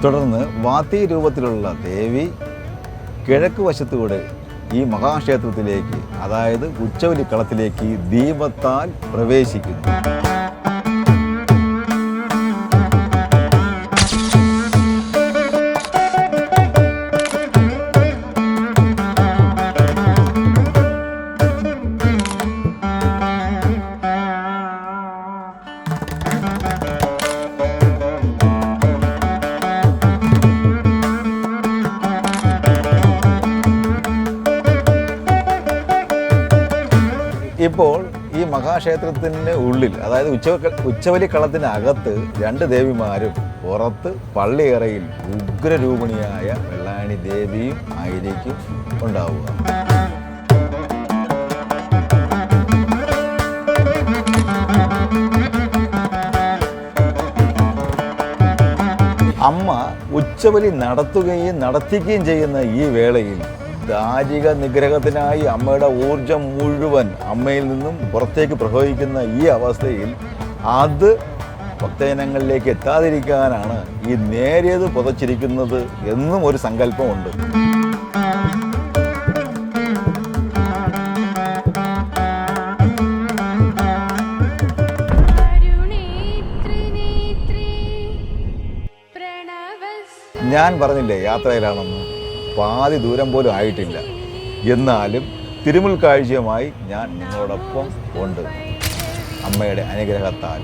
തുടർന്ന് വാത്തി രൂപത്തിലുള്ള ദേവി കിഴക്ക് വശത്തൂടെ ഈ മഹാക്ഷേത്രത്തിലേക്ക്, അതായത് ഉച്ചവലി കളത്തിലേക്ക് ദീപത്താൽ പ്രവേശിക്കുന്നു. ഇപ്പോൾ ഈ മഹാക്ഷേത്രത്തിന് ഉള്ളിൽ, അതായത് ഉച്ചവലി കളത്തിനകത്ത് രണ്ട് ദേവിമാരും പുറത്ത് പള്ളിയറയിൽ ഉഗ്രരൂപിണിയായ വെള്ളായണി ദേവിയും ആയിരിക്കും ഉണ്ടാവുക. അമ്മ ഉച്ചവലി നടത്തുകയും നടത്തിക്കുകയും ചെയ്യുന്ന ഈ വേളയിൽ ദാരിക നിഗ്രഹത്തിനായി അമ്മയുടെ ഊർജം മുഴുവൻ അമ്മയിൽ നിന്നും പുറത്തേക്ക് പ്രവഹിക്കുന്ന ഈ അവസ്ഥയിൽ അത് ഭക്തജനങ്ങളിലേക്ക് എത്താതിരിക്കാനാണ് ഈ നേരിയത് പുതച്ചിരിക്കുന്നത് എന്നും ഒരു സങ്കല്പമുണ്ട്. ഞാൻ പറഞ്ഞില്ലേ യാത്രയിലാണെന്ന്, പാതി ദൂരം പോലും ആയിട്ടില്ല. എന്നാലും തിരുമുൽ കാഴ്ചയുമായി ഞാൻ നിങ്ങളോടൊപ്പം ഉണ്ട്, അമ്മയുടെ അനുഗ്രഹത്താൽ.